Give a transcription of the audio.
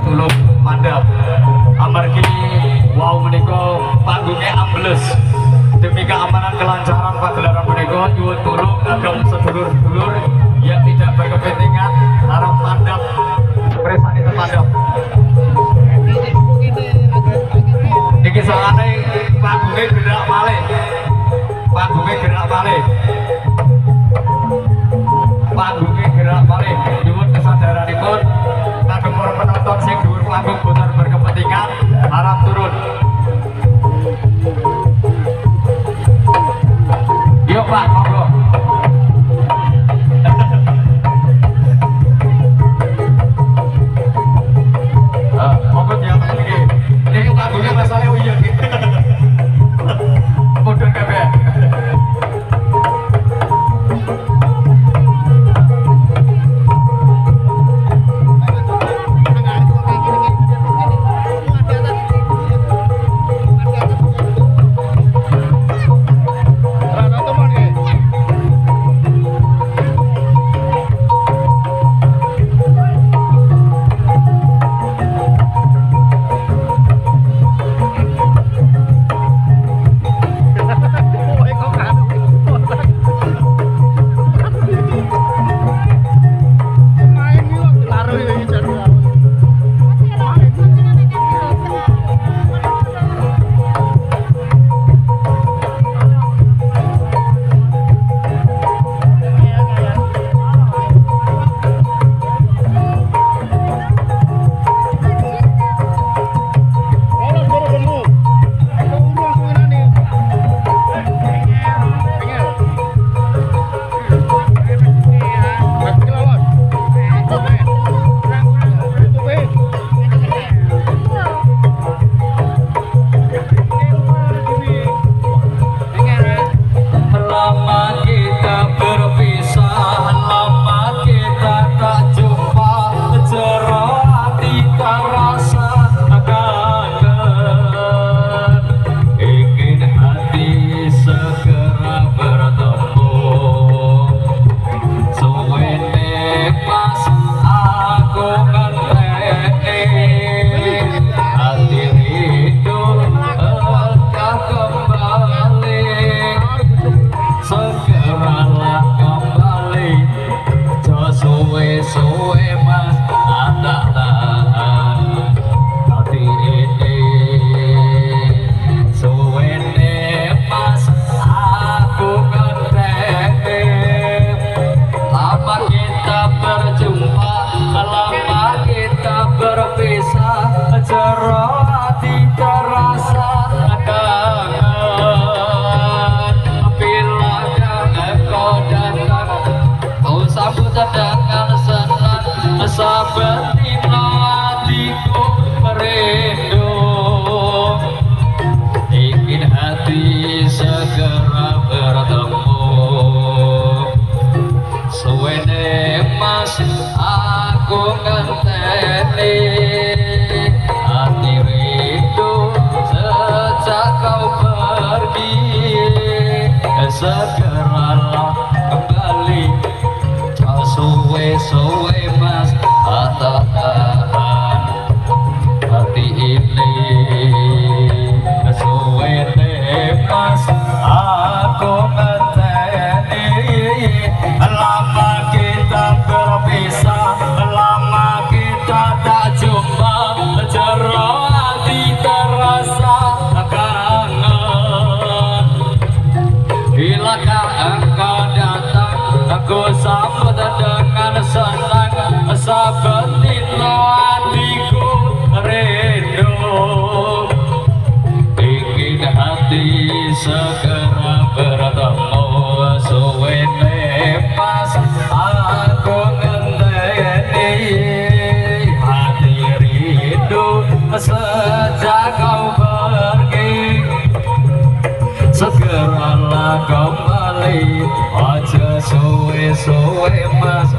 tulung mandap amargi wow menika panggungnya ambles demi keamanan kelancaran pagelaran menika nyuwun tulung agem sedulur-sedulur yang tidak berkepentingan harap mandap presani mandap iki soalnya panggungnya gerak malih panggungnya gerak malih nyuwun kesadaranipun kagem para penonton sing dhuwur panggung boten berkepentingan harap turun. Yuk Pak, monggo. Monggo diampun iki. Iki panggungnya masalah uyun iki. Mudhun kabeh. Segeralah kembali, suwe mas, tak tahan hati ini. Suwe mas, aku ngenteni. Lama kita berpisah, lama kita tak jumpa, jero hati terasa kangen. Bilakah engkau datang, aku sambut dengan senang. Sepertilah hatiku rindu, ingin hati segera bertemu. Suwe mas, aku ngenteni. Hati rindu sejak kau pergi. Segeralah kembali, aja suwe mas,